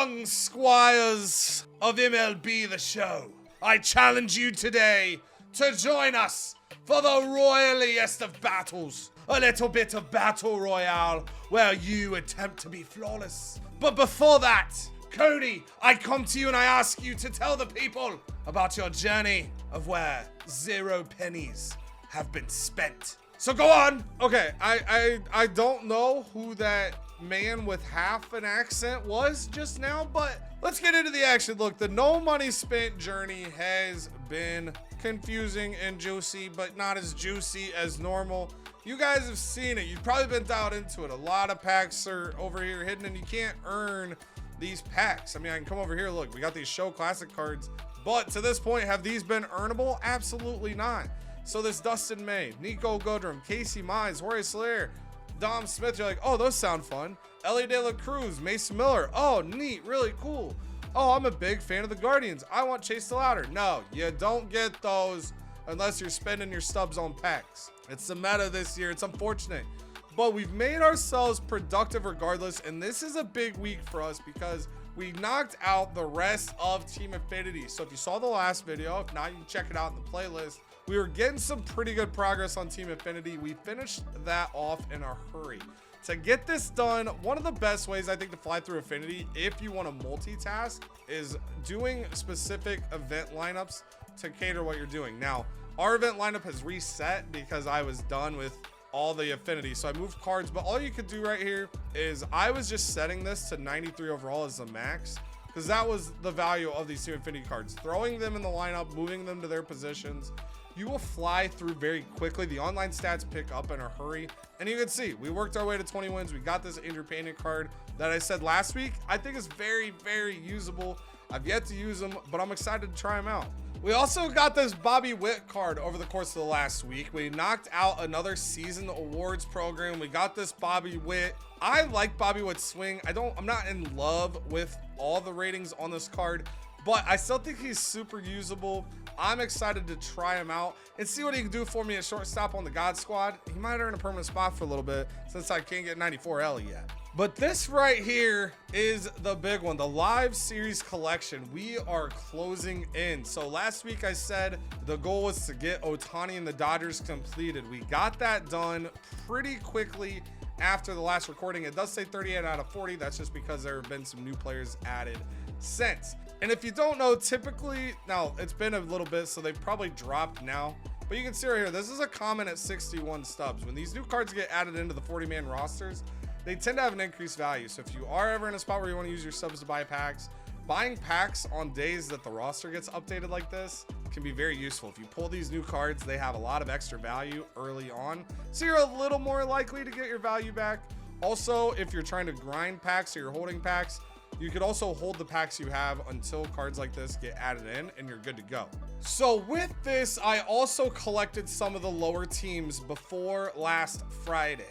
young squires of MLB The Show, I challenge you today to join us for the royaliest of battles. A little bit of battle royale where you attempt to be flawless. But before that, Cody, I come to you and I ask you to tell the people about your journey of where 0 pennies have been spent. So go on. Okay, I don't know who that man with half an accent was just now, but let's get into the action. Look, the no money spent journey has been confusing and juicy, but not as juicy as normal. You guys have seen it. You've probably been dialed into it. A lot of packs are over here hidden and you can't earn these packs. I mean, I can come over here. Look, we got these show classic cards, but to this point, have these been earnable? Absolutely not. So this Dustin May, Nico Goodrum, Casey Mize, Jorge Soler, Dom Smith, you're like, oh, those sound fun. Ellie De La Cruz, Mason Miller, oh, neat, really cool. Oh, I'm a big fan of the Guardians. I want Chase the Louder. No, you don't get those unless you're spending your stubs on packs. It's the meta this year. It's unfortunate, but we've made ourselves productive regardless. And this is a big week for us because we knocked out the rest of Team Infinity. So if you saw the last video, if not, you can check it out in the playlist. We were getting some pretty good progress on Team Infinity. We finished that off in a hurry. To get this done, one of the best ways I think to fly through Infinity, if you want to multitask, is doing specific event lineups to cater what you're doing. Now, our event lineup has reset because I was done with all the Affinity. So I moved cards, but all you could do right here is I was just setting this to 93 overall as the max because that was the value of these Team Infinity cards. Throwing them in the lineup, moving them to their positions. You will fly through very quickly. The online stats pick up in a hurry. And you can see, we worked our way to 20 wins. We got this Andrew Payne card that I said last week. I think is very, very usable. I've yet to use them, but I'm excited to try them out. We also got this Bobby Witt card over the course of the last week. We knocked out another season awards program. We got this Bobby Witt. I like Bobby Witt's swing. I'm not in love with all the ratings on this card, but I still think he's super usable. I'm excited to try him out and see what he can do for me at shortstop on the God Squad. He might earn a permanent spot for a little bit since I can't get 94L yet. But this right here is the big one, the live series collection. We are closing in. So last week I said the goal was to get Ohtani and the Dodgers completed. We got that done pretty quickly after the last recording. It does say 38 out of 40. That's just because there have been some new players added since. And if you don't know, typically, now it's been a little bit, so they've probably dropped now, but you can see right here, this is a common at 61 stubs. When these new cards get added into the 40-man rosters, they tend to have an increased value. So if you are ever in a spot where you want to use your subs to buy packs, buying packs on days that the roster gets updated like this can be very useful. If you pull these new cards, they have a lot of extra value early on, so you're a little more likely to get your value back. Also, if you're trying to grind packs or you're holding packs, you could also hold the packs you have until cards like this get added in and you're good to go. So with this, I also collected some of the lower teams before last Friday.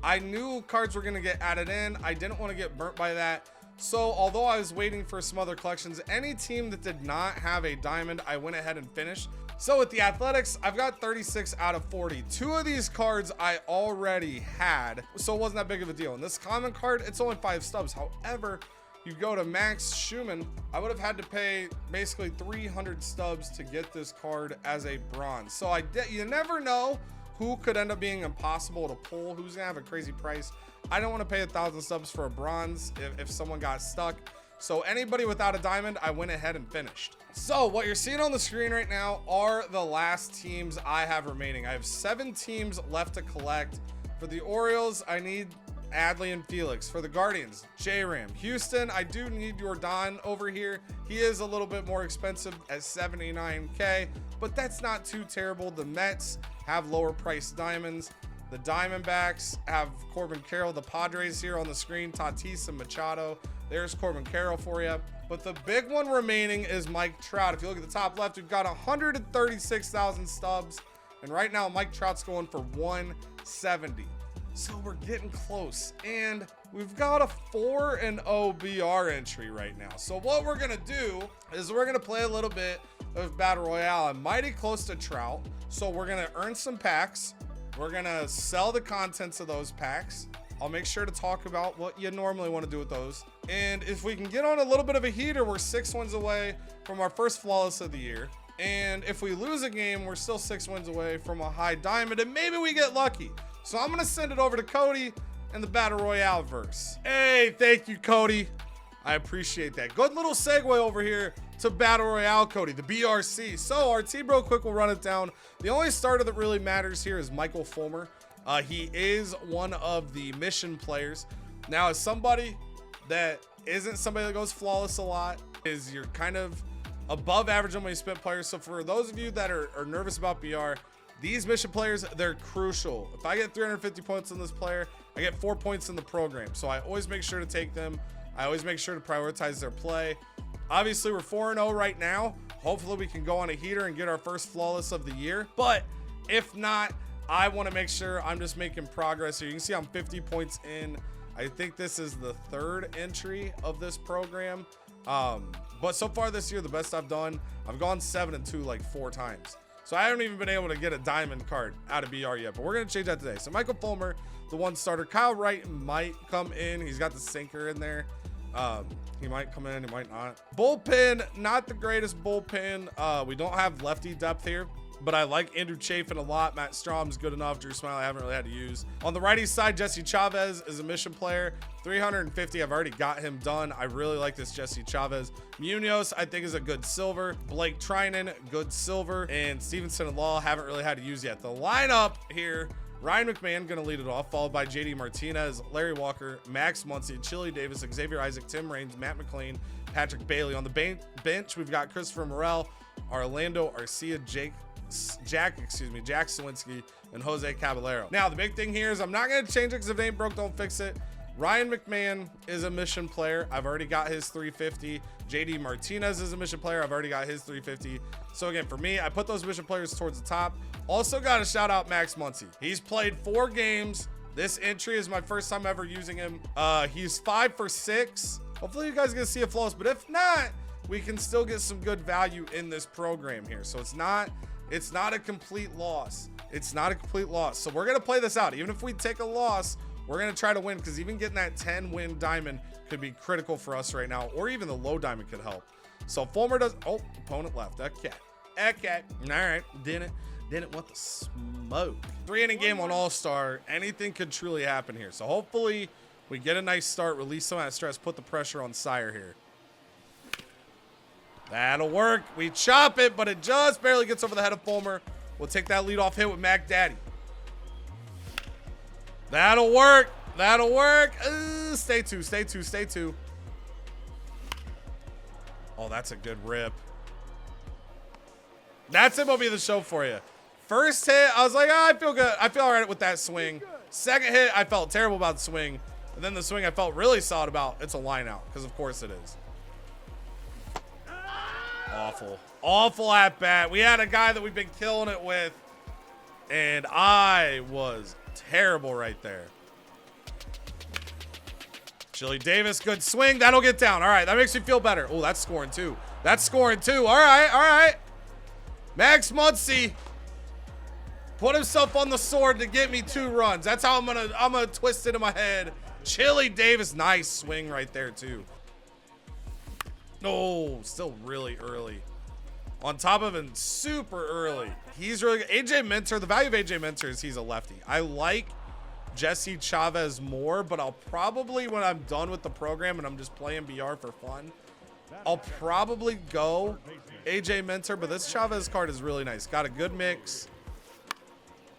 I knew cards were going to get added in. I didn't want to get burnt by that. So although I was waiting for some other collections, any team that did not have a diamond, I went ahead and finished. So with the Athletics, I've got 36 out of 40. 2 of these cards I already had, so it wasn't that big of a deal. And this common card, it's only 5 stubs. However, you go to Max Schumann, I would have had to pay basically 300 stubs to get this card as a bronze. So you never know who could end up being impossible to pull, who's gonna have a crazy price. I don't want to pay 1,000 stubs for a bronze if someone got stuck. So anybody without a diamond, I went ahead and finished. So what you're seeing on the screen right now are the last teams I have remaining. I have 7 teams left to collect. For the Orioles, I need Adley and Felix. For the Guardians, J-Ram. Houston, I do need Jordan over here. He is a little bit more expensive at 79K, but that's not too terrible. The Mets have lower priced diamonds. The Diamondbacks have Corbin Carroll. The Padres here on the screen, Tatis and Machado. There's Corbin Carroll for you. But the big one remaining is Mike Trout. If you look at the top left, we've got 136,000 stubs. And right now, Mike Trout's going for 170. So we're getting close. And we've got a 4-0 BR entry right now. So what we're going to do is we're going to play a little bit of Battle Royale. I'm mighty close to Trout. So we're going to earn some packs. We're going to sell the contents of those packs. I'll make sure to talk about what you normally want to do with those. And if we can get on a little bit of a heater, we're 6 wins away from our first flawless of the year. And if we lose a game, we're still 6 wins away from a high diamond, and maybe we get lucky. So I'm gonna send it over to Cody and the Battle Royale verse. Hey, thank you, Cody. I appreciate that. Good little segue over here to Battle Royale, Cody, the BRC. So our team real quick will run it down. The only starter that really matters here is Michael Fulmer. He is one of the mission players. Now, as somebody that isn't somebody that goes flawless a lot, is you're kind of above average on when you spit players. So for those of you that are nervous about BR, these mission players, they're crucial. If I get 350 points on this player, I get 4 points in the program. So I always make sure to take them. I always make sure to prioritize their play. Obviously, we're 4-0 right now. Hopefully, we can go on a heater and get our first flawless of the year. But if not, I want to make sure I'm just making progress here. You can see I'm 50 points in. I think this is the 3rd entry of this program. But so far this year, the best I've done, I've gone 7-2 like 4 times. So I haven't even been able to get a diamond card out of BR yet, but we're going to change that today. So Michael Fulmer, the 1 starter. Kyle Wright might come in. He's got the sinker in there. He might come in, he might not. Bullpen, not the greatest bullpen. We don't have lefty depth here, but I like Andrew Chafin a lot. Matt Strom's good enough. Drew Smiley, I haven't really had to use. On the righty side, Jesse Chavez is a mission player. 350, I've already got him done. I really like this Jesse Chavez. Munoz, I think, is a good silver. Blake Trinan, good silver. And Stevenson and Law, haven't really had to use yet. The lineup here, Ryan McMahon going to lead it off, followed by JD Martinez, Larry Walker, Max Muncy, Chili Davis, Xavier Isaac, Tim Raines, Matt McLean, Patrick Bailey. On the bench, we've got Christopher Morel, Orlando Arcia, Jack Sawinski, and Jose Caballero. Now, the big thing here is I'm not going to change it because if it ain't broke, don't fix it. Ryan McMahon is a mission player. I've already got his 350. JD Martinez is a mission player. I've already got his 350. So again, for me, I put those mission players towards the top. Also got to shout out Max Muncy. He's played 4 games. This entry is my first time ever using him. He's 5 for 6. Hopefully you guys get to see a flawless, but if not, we can still get some good value in this program here. So it's not a complete loss. It's not a complete loss. So we're going to play this out. Even if we take a loss, we're going to try to win, because even getting that 10-win diamond could be critical for us right now, or even the low diamond could help. So Fulmer does, oh, opponent left. Okay. All right. Didn't want the smoke. 3-inning game on All-Star. Anything could truly happen here. So hopefully we get a nice start, release some of that stress, put the pressure on Sire here. That'll work. We chop it, but it just barely gets over the head of Fulmer. We'll take that leadoff hit with Mac Daddy. That'll work. That'll work. Stay two. Oh, that's a good rip. That's MLB The Show for you. First hit, I was like, oh, I feel good. I feel all right with that swing. Second hit, I felt terrible about the swing. And then the swing I felt really solid about. It's a line out, because of course it is. Awful at bat. We had a guy that we've been killing it with, and I was terrible right there. Chili Davis, good swing. That'll get down. All right, that makes me feel better. Oh, that's scoring 2. All right. Max Muncy put himself on the sword to get me 2 runs. That's how I'm gonna twist it in my head. Chili Davis, nice swing right there too. No, still really early. On top of him, super early. He's really good. AJ Minter, the value of AJ Minter is he's a lefty. I like Jesse Chavez more, but I'll probably, when I'm done with the program and I'm just playing BR for fun, I'll probably go AJ Minter, but this Chavez card is really nice. Got a good mix.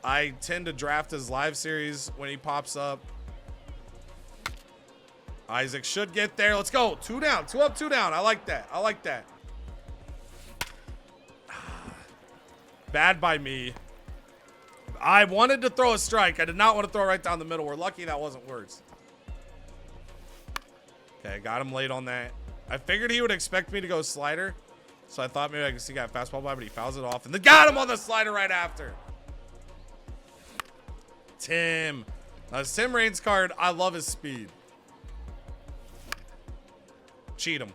I tend to draft his live series when he pops up. Isaac should get there. Let's go. 2 down. 2 up, 2 down. I like that. Bad by me. I wanted to throw a strike. I did not want to throw right down the middle. We're lucky that wasn't worse. Okay, got him late on that. I figured he would expect me to go slider, so I thought maybe I could see got a fastball by, but he fouls it off, and then got him on the slider right after. Tim. Now, his Tim Raines card, I love his speed. Cheat him.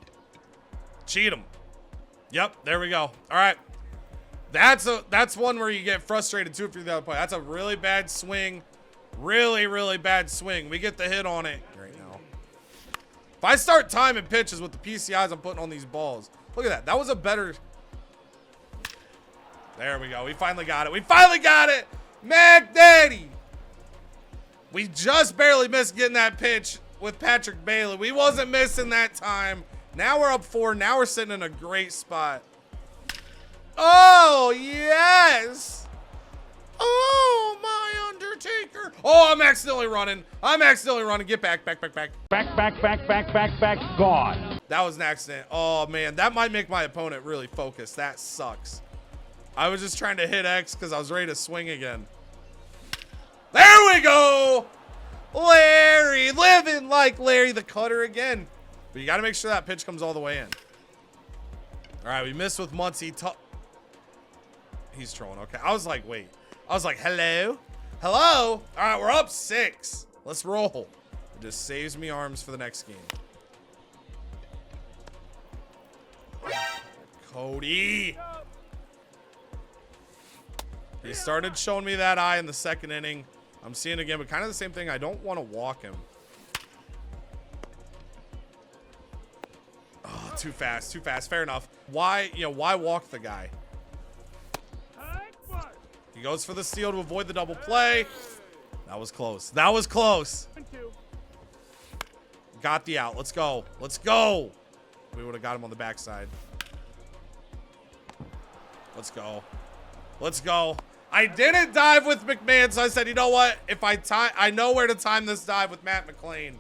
Yep, there we go. All right. That's one where you get frustrated too if you're the other player. That's a really bad swing Really, really bad swing. We get the hit on it right now. If I start timing pitches with the PCIs I'm putting on these balls. Look at that. That was a better... There we go. We finally got it. We finally got it. Mac Daddy. We just barely missed getting that pitch with Patrick Bailey. We wasn't missing that time. Now we're up 4. Now we're sitting in a great spot. Oh, yes. Oh, my Undertaker. Oh, I'm accidentally running. Get back. Back, gone. That was an accident. Oh, man. That might make my opponent really focus. That sucks. I was just trying to hit X because I was ready to swing again. There we go. Larry, living like Larry the Cutter again. But you got to make sure that pitch comes all the way in. All right, we missed with Muncie. He's trolling. Okay. I was like, wait. I was like, hello? Hello? All right, we're up 6. Let's roll. It just saves me arms for the next game. Cody. He started showing me that eye in the 2nd inning. I'm seeing it again, but kind of the same thing. I don't want to walk him. Oh, too fast. Fair enough. Why walk the guy? He goes for the steal to avoid the double play. That was close. Got the out. Let's go. We would have got him on the backside. Let's go. I didn't dive with McMahon, so I said, you know what? If I know where to time this dive with Matt McClain.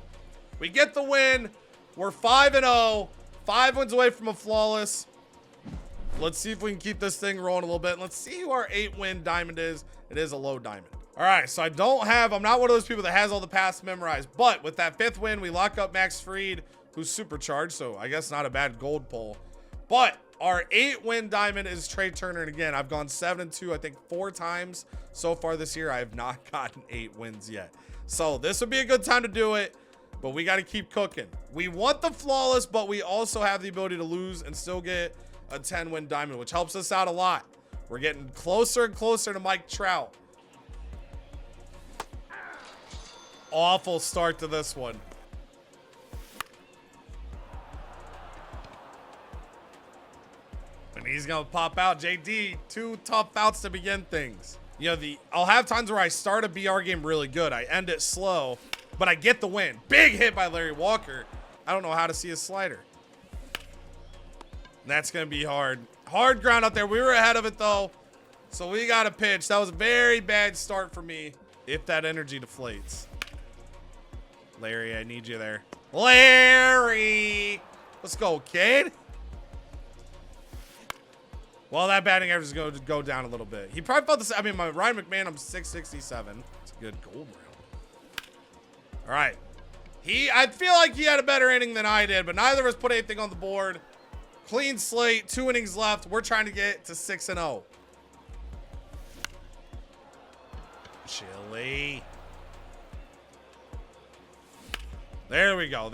We get the win. We're 5-0. 5 wins away from a flawless. Let's see if we can keep this thing rolling a little bit. Let's see who our 8-win diamond is. It is a low diamond. All right, so I'm not one of those people that has all the paths memorized. But with that 5th win, we lock up Max Fried, who's supercharged. So I guess not a bad gold pull. But our 8-win diamond is Trey Turner. And again, I've gone 7-2, I think 4 times so far this year. I have not gotten 8 wins yet. So this would be a good time to do it. But we got to keep cooking. We want the flawless, but we also have the ability to lose and still get a 10-win diamond, which helps us out a lot. We're getting closer and closer to Mike Trout. Awful start to this one. And he's gonna pop out. JD, 2 tough outs to begin things. You know, I'll have times where I start a BR game really good. I end it slow, but I get the win. Big hit by Larry Walker. I don't know how to see his slider. That's going to be hard. Hard ground out there. We were ahead of it, though. So we got a pitch. That was a very bad start for me if that energy deflates. Larry, I need you there. Larry! Let's go, kid. Well, that batting average is going to go down a little bit. He probably felt this. I mean, my Ryan McMahon, I'm 667. It's a good gold round. All right. I feel like he had a better inning than I did, but neither of us put anything on the board. Clean slate, 2 innings left. We're trying to get to 6-0. Chili. There we go.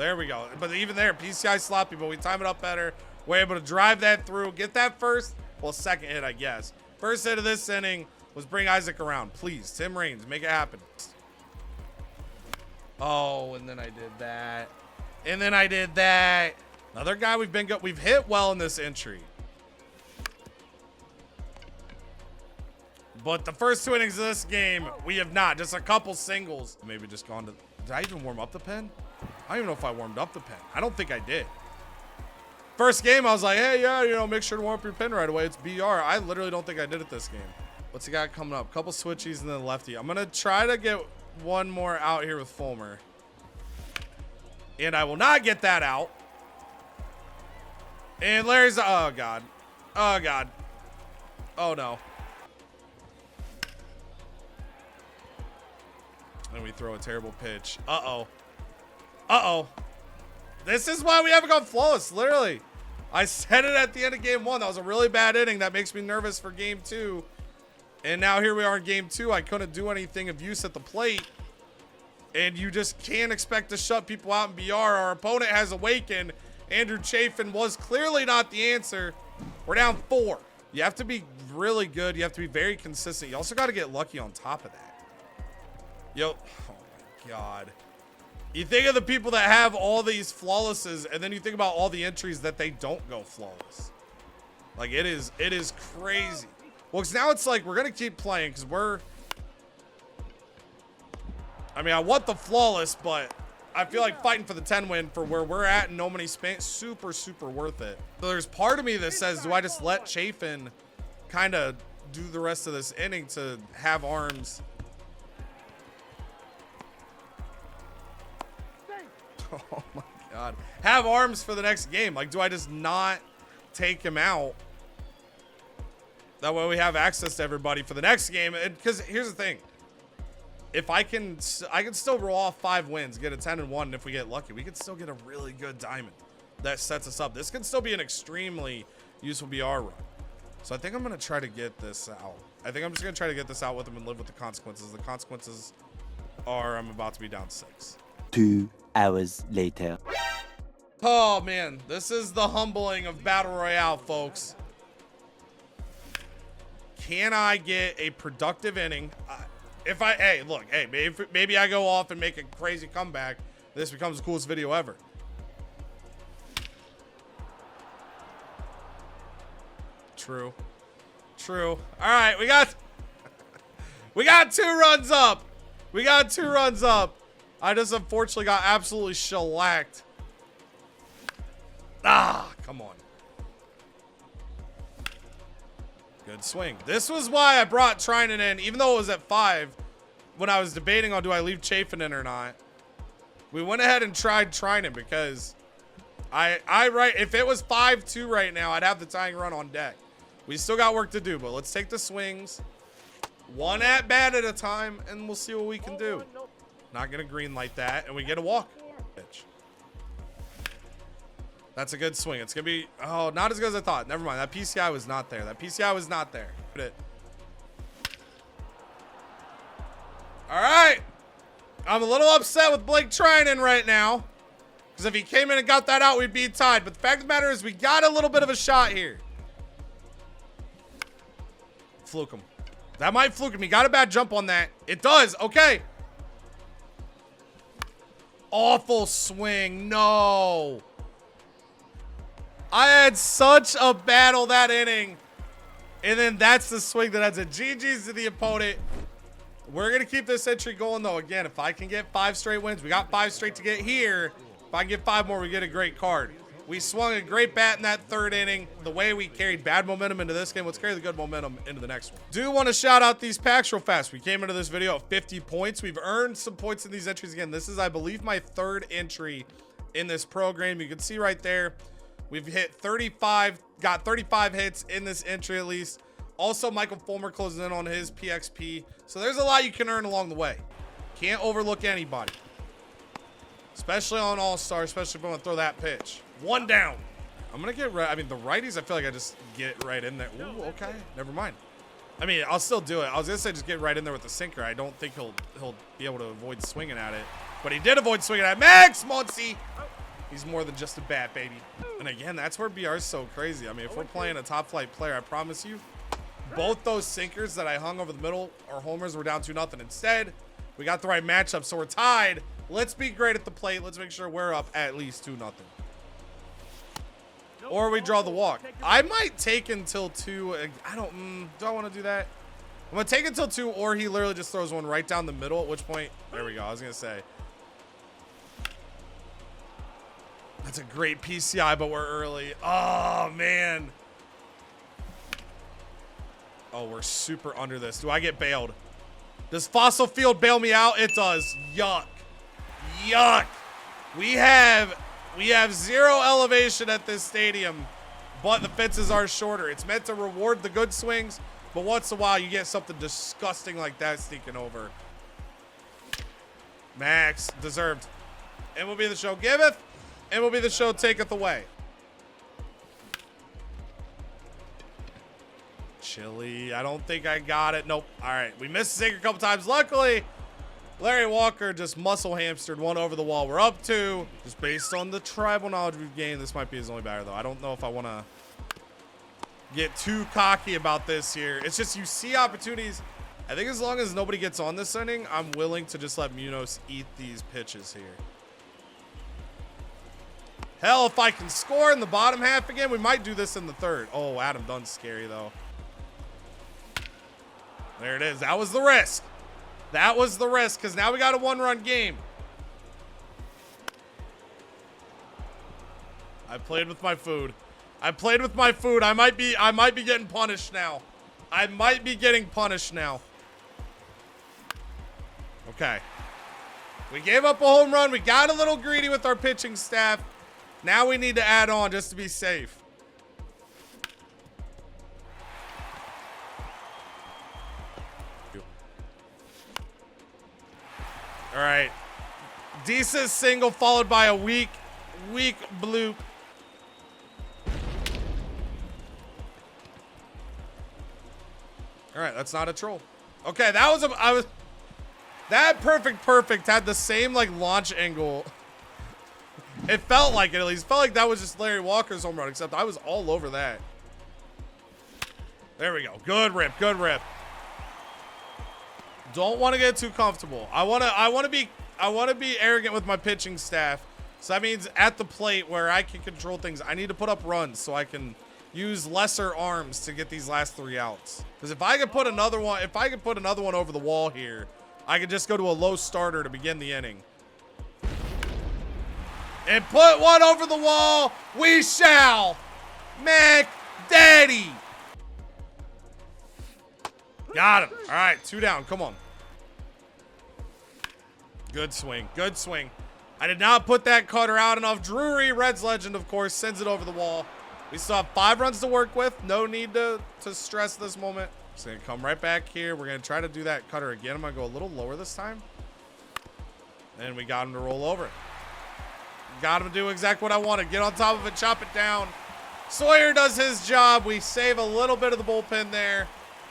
But even there, PCI sloppy, but we time it up better. We're able to drive that through, get that first, well, 2nd hit, I guess. First hit of this inning was bring Isaac around. Please, Tim Raines, make it happen. Oh, and then I did that. Another guy we've hit well in this entry. But the first 2 innings of this game, we have not. Just a couple singles. Maybe just gone to... Did I even warm up the pen? I don't even know if I warmed up the pen. I don't think I did. First game, I was like, hey, yeah, make sure to warm up your pen right away. It's BR. I literally don't think I did it this game. What's he got coming up? Couple switchies and then lefty. I'm going to try to get one more out here with Fulmer. And I will not get that out. And Larry's... Oh, God. Oh, no. And we throw a terrible pitch. Uh-oh. This is why we haven't gone flawless, literally. I said it at the end of game 1. That was a really bad inning. That makes me nervous for game 2. And now here we are in game 2. I couldn't do anything of use at the plate. And you just can't expect to shut people out in BR. Our opponent has awakened. Andrew Chafin was clearly not the answer. We're down 4. You have to be really good. You have to be very consistent. You also got to get lucky on top of that. Yo, oh my God. You think of the people that have all these flawlesses, and then you think about all the entries that they don't go flawless. Like, it is crazy. Well, because now it's like, we're going to keep playing, because I mean, I want the flawless, but I feel like fighting for the 10 win for where we're at in no money spent, super, super worth it. So there's part of me that says, do I just let Chafin kind of do the rest of this inning to have arms? Oh my God. Have arms for the next game. Like, do I just not take him out? That way we have access to everybody for the next game. Because here's the thing. If I can still roll off 5 wins, get a 10-1, and if we get lucky, we could still get a really good diamond that sets us up. This can still be an extremely useful BR run. So I think I'm going to try to get this out. I think I'm just going to try to get this out with him and live with the consequences. The consequences are I'm about to be down 6. 2 hours later. Oh, man. This is the humbling of Battle Royale, folks. Can I get a productive inning? Hey, look, hey, maybe I go off and make a crazy comeback. This becomes the coolest video ever. True. All right, we got 2 runs up. I just unfortunately got absolutely shellacked. Ah, come on. Good swing. This was why I brought Trinan in, even though it was at 5, when I was debating on do I leave Chafin in or not. We went ahead and tried Trinan because if it was 5-2 right now, I'd have the tying run on deck. We still got work to do, but let's take the swings. 1 at bat at a time, and we'll see what we can do. Not gonna green light that, and we get a walk. Pitch. That's a good swing. It's gonna be, oh, not as good as I thought. Never mind. That PCI was not there. All right. I'm a little upset with Blake Trinan right now, because if he came in and got that out, we'd be tied. But the fact of the matter is we got a little bit of a shot here. Fluke him. That might fluke him. He got a bad jump on that. It does. Okay. Awful swing. No. I had such a battle that inning. And then that's the swing that adds a GG's to the opponent. We're going to keep this entry going, though. Again, if I can get 5 straight wins, we got 5 straight to get here. If I can get 5 more, we get a great card. We swung a great bat in that 3rd inning. The way we carried bad momentum into this game, let's carry the good momentum into the next one. Do want to shout out these packs real fast. We came into this video at 50 points. We've earned some points in these entries again. This is, I believe, my 3rd entry in this program. You can see right there, we've hit 35, got 35 hits in this entry at least. Also, Michael Fulmer closing in on his PXP. So there's a lot you can earn along the way. Can't overlook anybody. Especially on All-Star, especially if I want to throw that pitch. 1 down. I'm going to get right. I mean, the righties, I feel like I just get right in there. Ooh, okay. Never mind. I mean, I'll still do it. I was going to say just get right in there with the sinker. I don't think he'll be able to avoid swinging at it. But he did avoid swinging at it. Max Muncy. He's more than just a bat, baby. And again, that's where BR is so crazy. I mean, if we're playing a top-flight player, I promise you, both those sinkers that I hung over the middle or homers were down 2-0. Instead, we got the right matchup, so we're tied. Let's be great at the plate. Let's make sure we're up at least 2-0. Or we draw the walk. I might take until 2. I don't, do I want to do that? I'm going to take until 2, or he literally just throws one right down the middle, at which point, there we go. I was going to say. That's a great PCI, but we're early. Oh, man. Oh, we're super under this. Do I get bailed? Does Fossil Field bail me out? It does. Yuck. Yuck. We have 0 elevation at this stadium, but the fences are shorter. It's meant to reward the good swings, but once in a while you get something disgusting like that sneaking over. Max, deserved. MLB the show giveth, MLB the show taketh away. Chili, I don't think I got it. Nope. All right, we missed the sinker a couple times. Luckily, Larry Walker just muscle hamstered one over the wall. We're up 2. Just based on the tribal knowledge we've gained, this might be his only batter, though. I don't know if I want to get too cocky about this here. It's just you see opportunities. I think as long as nobody gets on this inning, I'm willing to just let Munoz eat these pitches here. Hell, if I can score in the bottom half again, we might do this in the third. Oh, Adam Dunn's scary, though. There it is. That was the risk. That was the risk, because now we got a one-run game. I played with my food. I played with my food. I might be getting punished now. I might be getting punished now. Okay. We gave up a home run. We got a little greedy with our pitching staff. Now we need to add on just to be safe. All right. Decent single followed by a weak bloop. All right, that's not a troll. Okay, that was that perfect had the same like launch angle. It felt like it at least. Felt like that was just Larry Walker's home run, except I was all over that. There we go. Good rip, good rip. Don't want to get too comfortable. I want to be arrogant with my pitching staff. So that means at the plate where I can control things, I need to put up runs so I can use lesser arms to get these last 3 outs. Because if I could put another one over the wall here, I could just go to a low starter to begin the inning. And put one over the wall, we shall. Mac Daddy. Got him. All right, 2 down. Come on. Good swing. Good swing. I did not put that cutter out enough. Drury, Reds legend, of course, sends it over the wall. We still have 5 runs to work with. No need to stress this moment. Just going to come right back here. We're going to try to do that cutter again. I'm going to go a little lower this time. And we got him to roll over. Got him to do exactly what I wanted. Get on top of it, chop it down. Sawyer does his job. We save a little bit of the bullpen there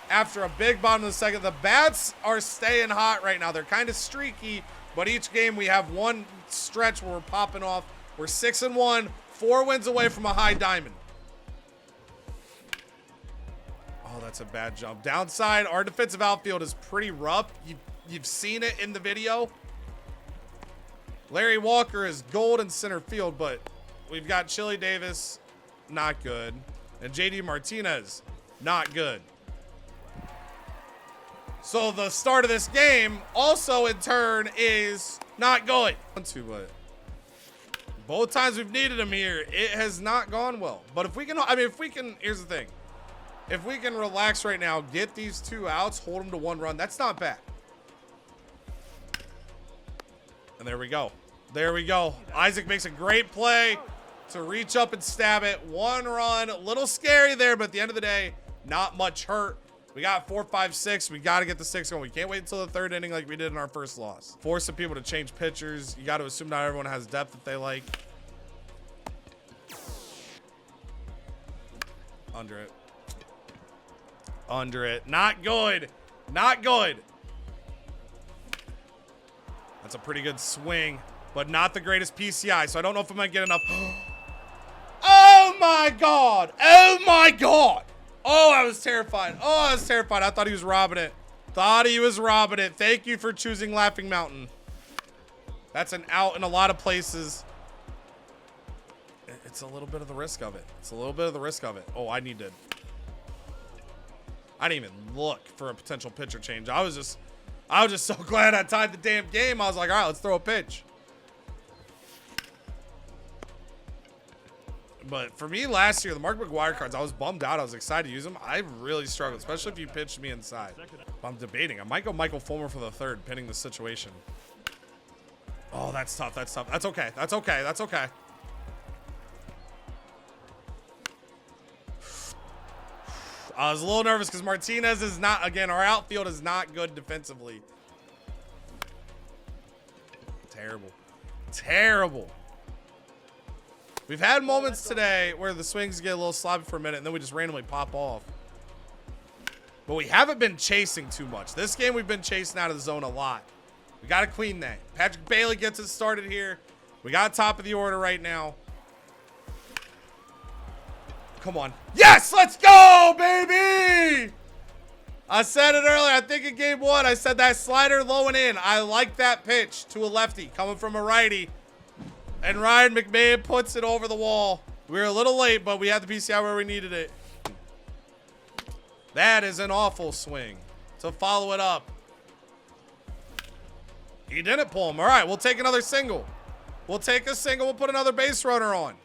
after a big bottom of the second. The bats are staying hot right now. They're kind of streaky, but each game we have one stretch where we're popping off. We're 6-1, 4 wins away from a high diamond. Oh, that's a bad jump. Downside, our defensive outfield is pretty rough. You've seen it in the video. Larry Walker is gold in center field, but we've got Chili Davis, not good. And JD Martinez, not good. So the start of this game also in turn is not good. Both times we've needed him here, it has not gone well. But if we can, here's the thing. If we can relax right now, get these 2 outs, hold them to 1 run, that's not bad. And there we go. There we go. Isaac makes a great play to reach up and stab it. 1 run. A little scary there, but at the end of the day, not much hurt. We got 4, 5, 6. We got to get the 6 going. We can't wait until the 3rd inning like we did in our first loss. Force some people to change pitchers. You got to assume not everyone has depth that they like. Under it. Under it. Not good. Not good. That's a pretty good swing, but not the greatest PCI, so I don't know if I'm going to get enough. Oh, my God. Oh, my God. Oh, I was terrified. Oh, I was terrified. I thought he was robbing it. Thought he was robbing it. Thank you for choosing Laughing Mountain. That's an out in a lot of places. It's a little bit of the risk of it. It's a little bit of the risk of it. Oh, I didn't even look for a potential pitcher change. I was just so glad I tied the damn game. I was like, all right, let's throw a pitch. But for me last year, the Mark McGwire cards, I was bummed out. I was excited to use them. I really struggled, especially if you pitched me inside. I'm debating. I might go Michael Fulmer for the 3rd, pending the situation. Oh, that's tough. That's tough. That's okay. That's okay. That's okay. I was a little nervous because Martinez is not, again, our outfield is not good defensively. Terrible. Terrible. We've had moments today where the swings get a little sloppy for a minute and then we just randomly pop off. But we haven't been chasing too much. This game we've been chasing out of the zone a lot. We got to clean that. Patrick Bailey gets it started here. We got top of the order right now. Come on. Yes, let's go, baby! I said it earlier. I think in game 1, I said that slider low and in. I like that pitch to a lefty coming from a righty. And Ryan McMahon puts it over the wall. We were a little late, but we had the PCI where we needed it. That is an awful swing to follow it up. He didn't pull him. All right, we'll take another single. We'll take a single. We'll put another base runner on.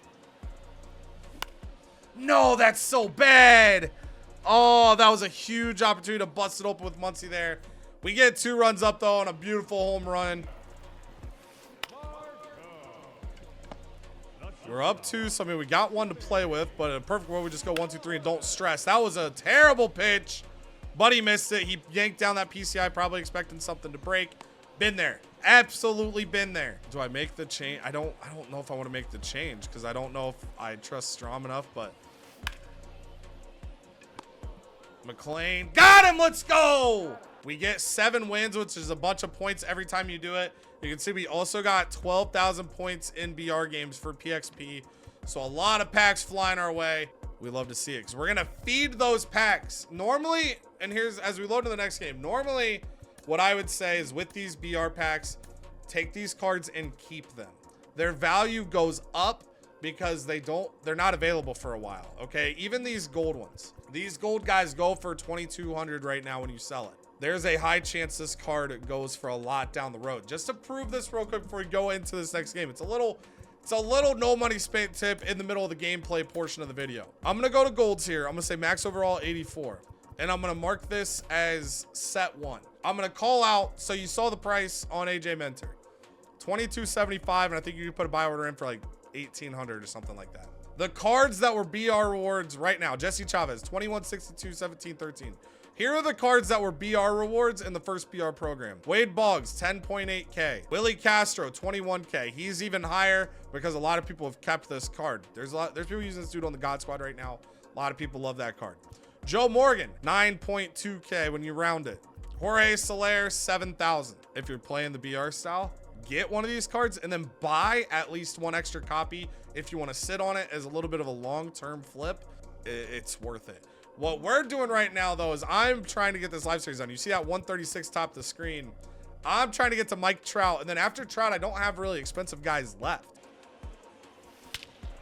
No, that's so bad. Oh, that was a huge opportunity to bust it open with Muncy there. We get 2 runs up, though, on a beautiful home run. We're up 2, so I mean, we got 1 to play with, but in a perfect world, we just go 1, 2, 3 and don't stress. That was a terrible pitch, but he missed it. He yanked down that PCI, probably expecting something to break. Been there. Absolutely been there. Do I make the change? I don't know if I want to make the change because I don't know if I trust Strom enough, but McLean got him. Let's go. We get 7 wins, which is a bunch of points every time you do it. You can see we also got 12,000 points in BR games for PXP. So a lot of packs flying our way. We love to see it because we're going to feed those packs. Normally, and here's as we load to the next game, normally what I would say is with these BR packs, take these cards and keep them. Their value goes up because they're not available for a while. Okay. Even these gold ones, these gold guys go for 2,200 right now when you sell it. There's a high chance this card goes for a lot down the road. Just to prove this real quick before we go into this next game, it's a little no money spent tip in the middle of the gameplay portion of the video. I'm going to go to golds here. I'm going to say max overall 84. And I'm going to mark this as set 1. I'm going to call out. So you saw the price on AJ Mentor, $22.75. And I think you can put a buy order in for like 1,800 or something like that. The cards that were BR rewards right now, Jesse Chavez, 21.62, 17.13. Here are the cards that were BR rewards in the first BR program. Wade Boggs, 10.8K. Willie Castro, 21K. He's even higher because a lot of people have kept this card. There's people using this dude on the God Squad right now. A lot of people love that card. Joe Morgan, 9.2K when you round it. Jorge Soler, 7,000. If you're playing the BR style, get one of these cards and then buy at least 1 extra copy. If you want to sit on it as a little bit of a long-term flip, it's worth it. What we're doing right now, though, is I'm trying to get this live series on. You see that 136 top of the screen? I'm trying to get to Mike Trout. And then after Trout, I don't have really expensive guys left.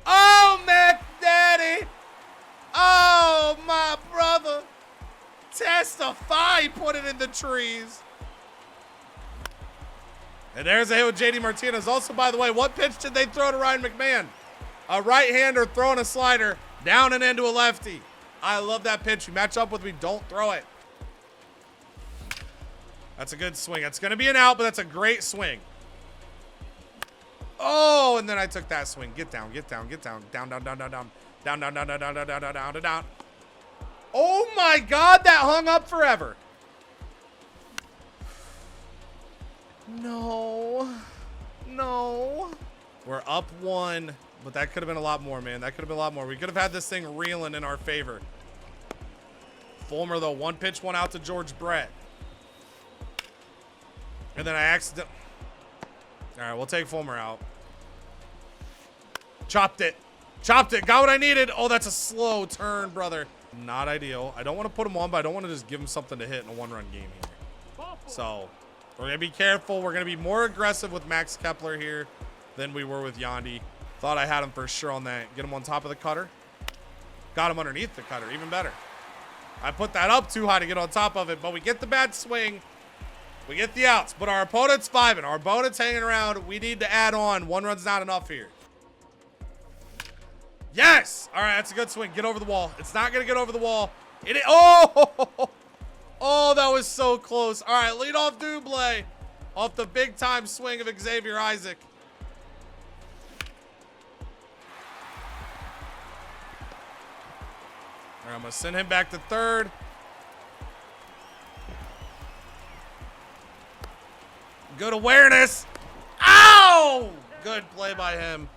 Oh, Mac Daddy. Oh, my brother. Testify, put it in the trees. And there's a hit with JD Martinez. Also, by the way, what pitch did they throw to Ryan McMahon? A right-hander throwing a slider down and into a lefty. I love that pitch. You match up with me, don't throw it. That's a good swing. That's going to be an out, but that's a great swing. Oh, and then I took that swing. Get down, get down, get down. Down, down, down, down, down. Down, down, down, down, down, down, down, down, down, down. Oh my God, that hung up forever. No. No. We're up 1. But that could have been a lot more, man. That could have been a lot more. We could have had this thing reeling in our favor. Fulmer, though. 1 pitch, 1 out to George Brett. And then I accidentally... All right, we'll take Fulmer out. Chopped it. Chopped it. Got what I needed. Oh, that's a slow turn, brother. Not ideal. I don't want to put him on, but I don't want to just give him something to hit in a 1-run game here. So, we're going to be careful. We're going to be more aggressive with Max Kepler here than we were with Yandy. Thought I had him for sure on that. Get him on top of the cutter. Got him underneath the cutter. Even better. I put that up too high to get on top of it, but we get the bad swing. We get the outs, but our opponent's vibing. Our opponent's hanging around. We need to add on. 1 run's not enough here. Yes! All right, that's a good swing. Get over the wall. It's not going to get over the wall. Oh! Oh, that was so close. All right, lead off Dublé off the big-time swing of Xavier Isaac. All right, I'm going to send him back to third. Good awareness. Ow! Good play by him.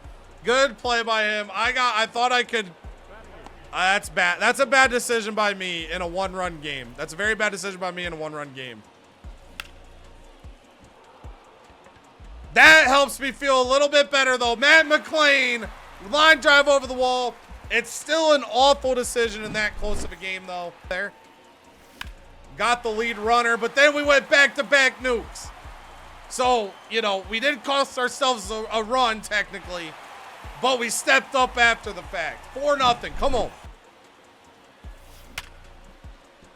Good play by him. I thought I could. That's bad. That's a bad decision by me in a 1-run game. That's a very bad decision by me in a 1-run game. That helps me feel a little bit better, though. Matt McLean, line drive over the wall. It's still an awful decision in that close of a game, though. There. got the lead runner, but then we went back-to-back nukes. So, you know, we didn't cost ourselves a run, technically, but we stepped up after the fact. 4-0. Come on.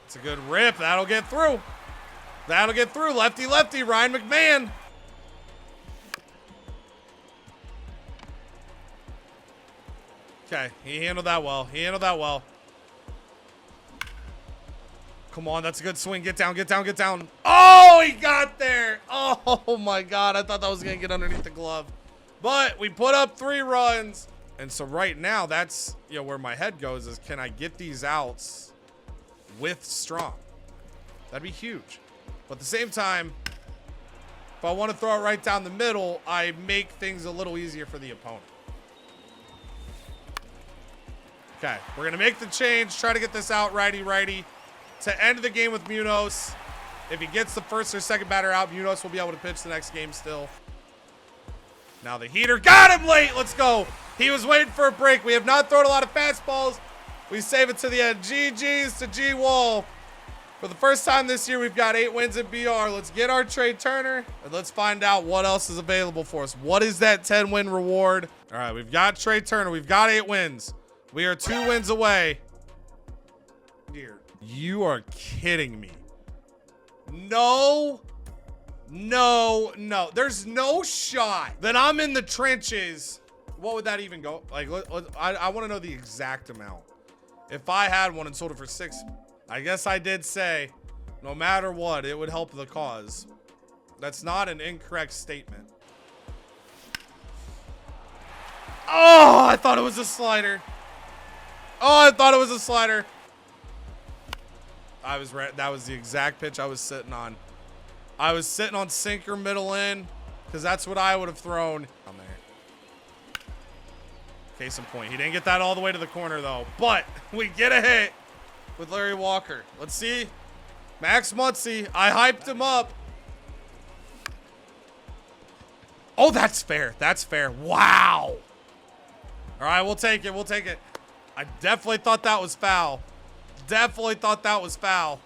It's a good rip. That'll get through. That'll get through. Lefty, lefty. Ryan McMahon. Okay, he handled that well. He handled that well. Come on, that's a good swing. Get down, get down, get down. Oh, he got there. Oh, my God. I thought that was going to get underneath the glove. But we put up 3 runs. And so right now, that's, you know, where my head goes is, can I get these outs with strong? That'd be huge. But at the same time, if I want to throw it right down the middle, I make things a little easier for the opponent. Okay, we're going to make the change, try to get this out righty-righty to end the game with Munoz. If he gets the first or second batter out, Munoz will be able to pitch the next game still. Now the heater got him late. Let's go. He was waiting for a break. We have not thrown a lot of fastballs. We save it to the end. GG's to G-Wall. For the first time this year, we've got 8 wins in BR. Let's get our Trey Turner, and let's find out what else is available for us. What is that 10-win reward? All right, we've got Trey Turner. We've got 8 wins. We are 2 wins away. Dear, you are kidding me. No. No, no. There's no shot that I'm in the trenches. What would that even go? Like, I want to know the exact amount. If I had one and sold it for 6, I guess I did say, no matter what, it would help the cause. That's not an incorrect statement. Oh, I thought it was a slider. Oh, I thought it was a slider. That was the exact pitch I was sitting on. I was sitting on sinker middle in because that's what I would have thrown on there. Case in point. He didn't get that all the way to the corner, though. But we get a hit with Larry Walker. Let's see. Max Muncy. I hyped him up. Oh, that's fair. That's fair. Wow. All right, we'll take it. We'll take it. I definitely thought that was foul. Definitely thought that was foul.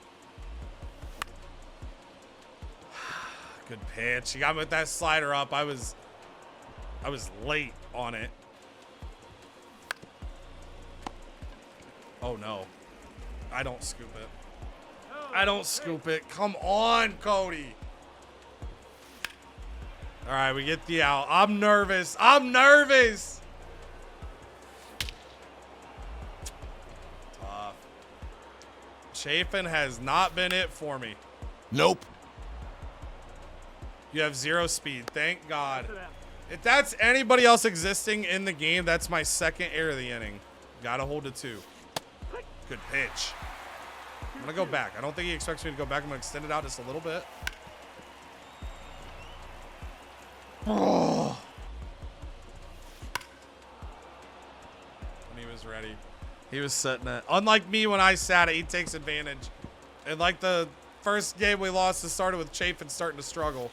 Good pitch. He got me with that slider up. I was late on it. Oh, no. I don't scoop it. I don't scoop it. Come on, Cody. All right, we get the out. I'm nervous. I'm nervous. Tough. Chafin has not been it for me. Nope. You have 0 speed. Thank God. If that's anybody else existing in the game, that's my 2nd error of the inning. Gotta hold it 2. Good pitch. I'm gonna go back. I don't think he expects me to go back. I'm gonna extend it out just a little bit. Oh. When he was ready. He was setting it. Unlike me when I sat it, he takes advantage. And like the first game we lost, it started with Chafin starting to struggle.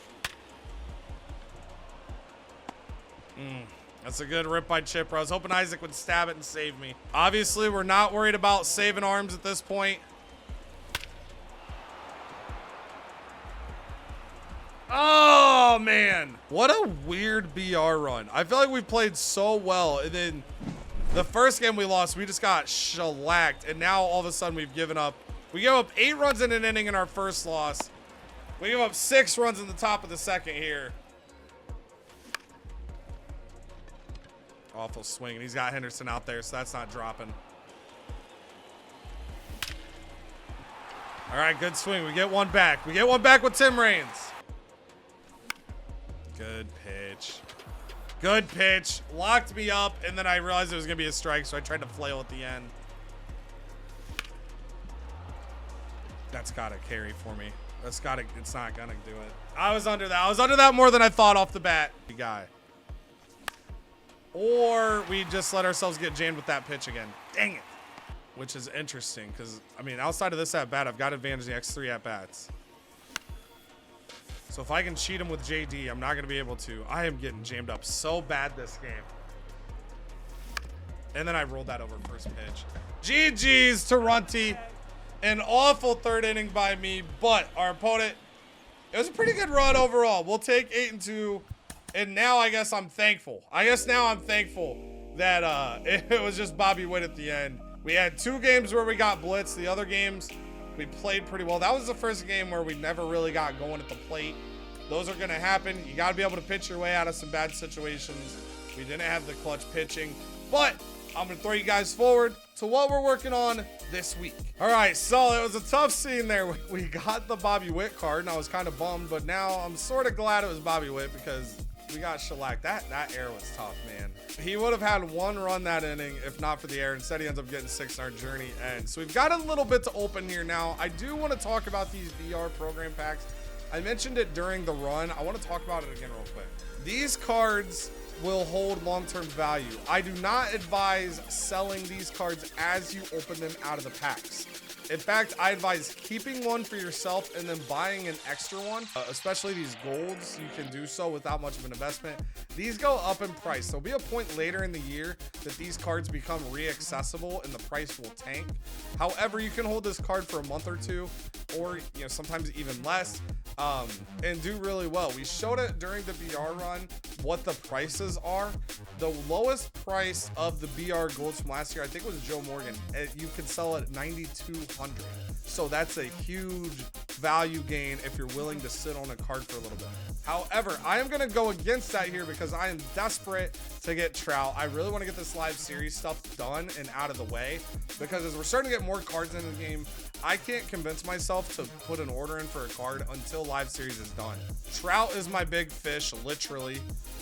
That's a good rip by Chipper. I was hoping Isaac would stab it and save me. Obviously, we're not worried about saving arms at this point. Oh, man. What a weird BR run. I feel like we played so well. And then the first game we lost, we just got shellacked. And now all of a sudden we've given up. We gave up 8 runs in an inning in our first loss. We gave up 6 runs in the top of the second here. Awful swing. And he's got Henderson out there, so that's not dropping. All right, good swing. We get one back. We get one back with Tim Raines. Good pitch. Good pitch. Locked me up, and then I realized it was going to be a strike, so I tried to flail at the end. That's got to carry for me. That's got to, it's not going to do it. I was under that. I was under that more than I thought off the bat. Guy. Or we just let ourselves get jammed with that pitch again. Dang it. Which is interesting because, I mean, outside of this at-bat, I've got advantage in the next 3 at-bats. So if I can cheat him with JD, I'm not going to be able to. I am getting jammed up so bad this game. And then I rolled that over first pitch. GG's to Runty. An awful third inning by me, but our opponent, it was a pretty good run overall. We'll take 8-2, and now I guess I'm thankful. That it was just Bobby Witt at the end. We had 2 games where we got blitzed. The other games, we played pretty well. That was the first game where we never really got going at the plate. Those are going to happen. You got to be able to pitch your way out of some bad situations. We didn't have the clutch pitching, but I'm going to throw you guys forward to what we're working on this week. All right, so it was a tough scene there. We got the Bobby Witt card, and I was kind of bummed, but now I'm sort of glad it was Bobby Witt because we got shellacked. That error was tough, man. He would have had 1 run that inning if not for the error. Instead, he ends up getting 6 in our journey end. So we've got a little bit to open here now. I do want to talk about these VR program packs. I mentioned it during the run. I want to talk about it again real quick. These cards will hold long-term value. I do not advise selling these cards as you open them out of the packs. In fact, I advise keeping one for yourself and then buying an extra one, especially these golds. You can do so without much of an investment. These go up in price. There'll be a point later in the year that these cards become re-accessible and the price will tank. However, you can hold this card for a month or 2, or sometimes even less, and do really well. We showed it during the BR run what the prices are. The lowest price of the BR golds from last year, I think, was Joe Morgan. You could sell it at $9,200. So that's a huge value gain if you're willing to sit on a card for a little bit. However, I am going to go against that here because I am desperate to get Trout. I really want to get this live series stuff done and out of the way, because as we're starting to get more cards into the game, I can't convince myself to put an order in for a card until live series is done. Trout is my big fish, literally,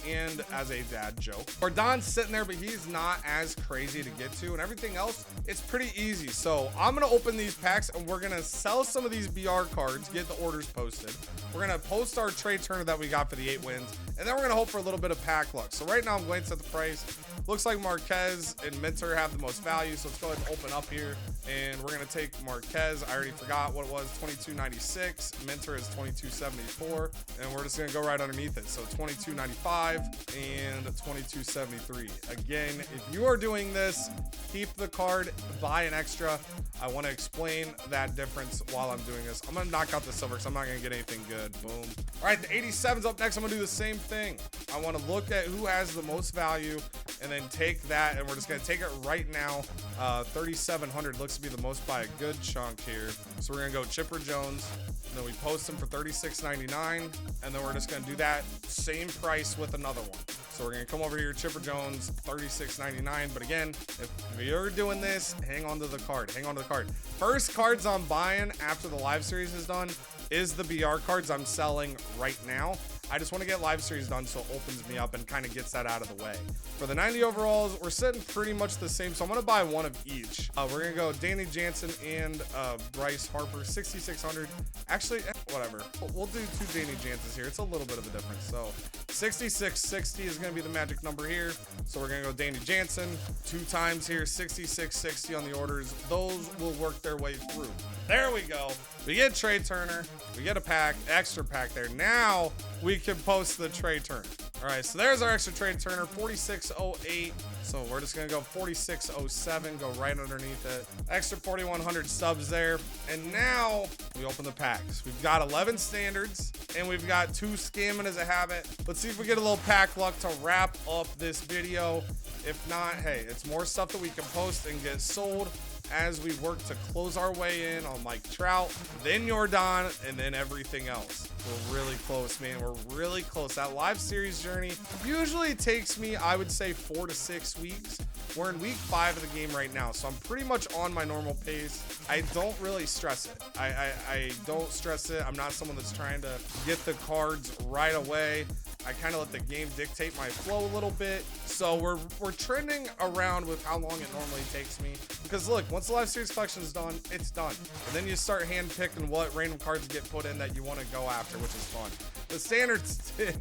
and as a dad joke. Rodon's sitting there, but he's not as crazy to get to, and everything else, it's pretty easy. So I'm gonna open these packs and we're gonna sell some of these BR cards, get the orders posted. We're gonna post our trade Turner that we got for the 8 wins, and then we're gonna hope for a little bit of pack luck. So right now I'm going to set the price. Looks like Marquez and Minter have the most value, so let's go ahead and open up here, and we're gonna take Marquez. I already forgot what it was, $22.96. Minter is $22.74, and we're just gonna go right underneath it. So $22.95 and $22.73. Again, if you are doing this, keep the card, buy an extra. I want to explain that difference while I'm doing this. I'm gonna knock out the silver because I'm not gonna get anything good. Boom. All right, the 87's up next. I'm gonna do the same thing. I want to look at who has the most value and then take that, and we're just gonna take it right now. 3,700 looks to be the most by a good chunk here. So we're gonna go Chipper Jones, and then we post him for $36.99, and then we're just gonna do that same price with another one. So we're gonna come over here, Chipper Jones, $36.99. But again, if you're doing this, hang on to the card. Hang on to the card. First cards I'm buying after the live series is done is the BR cards I'm selling right now. I just want to get live series done so it opens me up and kind of gets that out of the way. For the 90 overalls, we're sitting pretty much the same, so I'm going to buy one of each. We're going to go Danny Jansen and Bryce Harper, 6,600. Actually, whatever. We'll do 2 Danny Jansens here. It's a little bit of a difference. So 6660 is going to be the magic number here. So we're going to go Danny Jansen 2 times here, 6660 on the orders. Those will work their way through. There we go. We get Trey Turner. We get a pack, extra pack there. Now we can post the Trey Turner. All right, so there's our extra Trey Turner, 4608. So we're just gonna go 4607, go right underneath it. Extra 4,100 subs there. And now we open the packs. We've got 11 standards and we've got 2 scamming as a habit. Let's see if we get a little pack luck to wrap up this video. If not, hey, it's more stuff that we can post and get sold as we work to close our way in on Mike Trout, then Jordan, and then everything else. We're really close, man. We're really close. That live series journey usually takes me, I would say, 4 to 6 weeks. We're in week 5 of the game right now, so I'm pretty much on my normal pace. I don't really stress it. I don't stress it. I'm not someone that's trying to get the cards right away. I kind of let the game dictate my flow a little bit. So we're trending around with how long it normally takes me. Because look, once the live series collection is done, it's done. And then you start hand picking what random cards get put in that you want to go after, which is fun. The standards did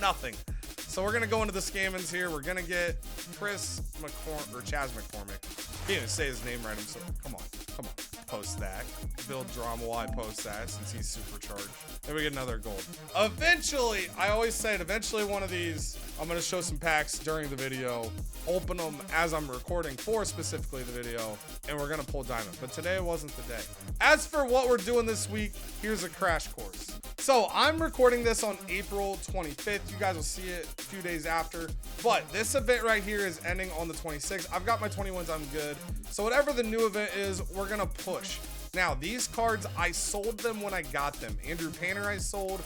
nothing. So we're gonna go into the scammings here. We're gonna get Chris McCormick or Chaz McCormick. Can't even say his name right. So come on. post that. Build drama while I post that since he's supercharged. Then we get another gold. Eventually, I always say it, eventually one of these, I'm going to show some packs during the video, open them as I'm recording for specifically the video, and we're going to pull diamond. But today wasn't the day. As for what we're doing this week, here's a crash course. So I'm recording this on April 25th. You guys will see it a few days after. But this event right here is ending on the 26th. I've got my 21s, I'm good. So whatever the new event is, we're gonna push. Now, these cards, I sold them when I got them. Andrew Painter I sold,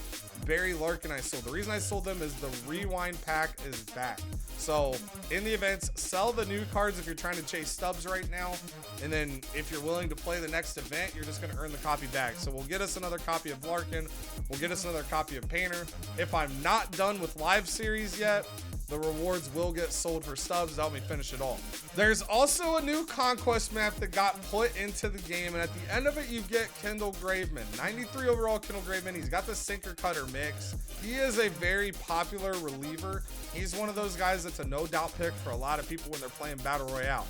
Barry Larkin I sold. The reason I sold them is the rewind pack is back. So in the events, sell the new cards if you're trying to chase stubs right now. And then if you're willing to play the next event, you're just gonna earn the copy back. So we'll get us another copy of Larkin. We'll get us another copy of Painter. If I'm not done with live series yet, the rewards will get sold for stubs to help me finish it all. There's also a new conquest map that got put into the game, and at the end of it, you get Kendall Graveman. 93 overall Kendall Graveman. He's got the sinker cutter mix. He is a very popular reliever. He's one of those guys that's a no doubt pick for a lot of people when they're playing Battle Royale.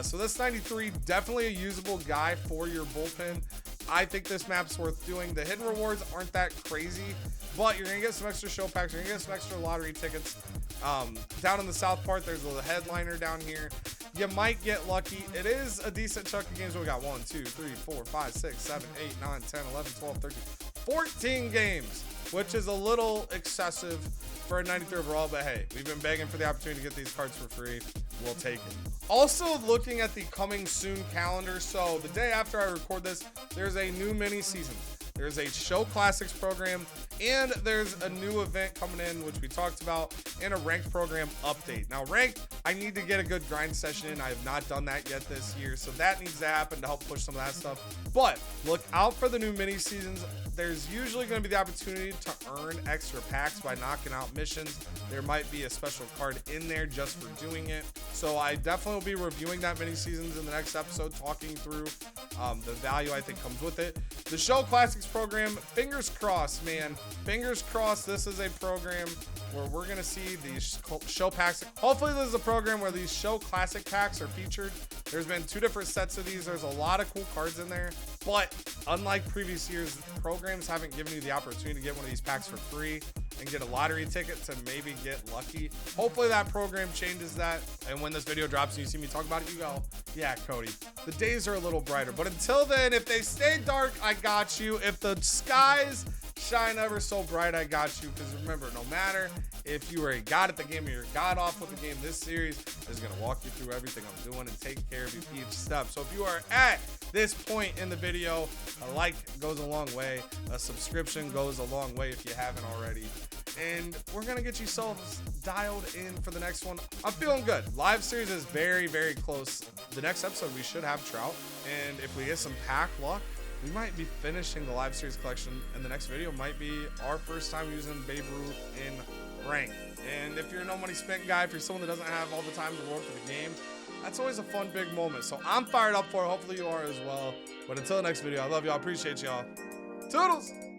So this 93, definitely a usable guy for your bullpen. I think this map's worth doing. The hidden rewards aren't that crazy, but you're gonna get some extra show packs. You're gonna get some extra lottery tickets. Down in the south part, there's a headliner down here. You might get lucky. It is a decent chunk of games. We got 1, 2, 3, 4, 5, 6, 7, 8, 9, 10, 11, 12, 13, 14 games, which is a little excessive for a 93 overall, but hey, we've been begging for the opportunity to get these cards for free. We'll take it. Also looking at the coming soon calendar. So the day after I record this, there's a new mini season. There's a show classics program, and there's a new event coming in, which we talked about, and a ranked program update. Now, ranked, I need to get a good grind session in. I have not done that yet this year, so that needs to happen to help push some of that stuff. But look out for the new mini seasons. There's usually going to be the opportunity to earn extra packs by knocking out missions. There might be a special card in there just for doing it. So I definitely will be reviewing that mini seasons in the next episode, talking through the value I think comes with it. The show classics program, fingers crossed, man. Fingers crossed this is a program where we're going to see these show packs. Hopefully this is a program where these show classic packs are featured. There's been 2 different sets of these. There's a lot of cool cards in there, but unlike previous years, programs haven't given you the opportunity to get one of these packs for free and get a lottery ticket to maybe get lucky. Hopefully that program changes that, and when this video drops and you see me talk about it, you go, yeah, Cody, the days are a little brighter. But until then, if they stay dark, I got you. If the skies shine ever so bright, I got you. Because remember, no matter if you are a god at the game or you're a god off with the game, this series is going to walk you through everything I'm doing and take care of you each step. So if you are at this point in the video, a like goes a long way. A subscription goes a long way if you haven't already. And we're going to get you selves dialed in for the next one. I'm feeling good. Live series is very, very close. The next episode, we should have Trout. And if we get some pack luck, we might be finishing the live series collection, and the next video might be our first time using Babe Ruth in rank. And if you're a no money spent guy, if you're someone that doesn't have all the time in the world for the game, that's always a fun big moment. So I'm fired up for it. Hopefully you are as well. But until the next video, I love y'all. Appreciate y'all. Toodles!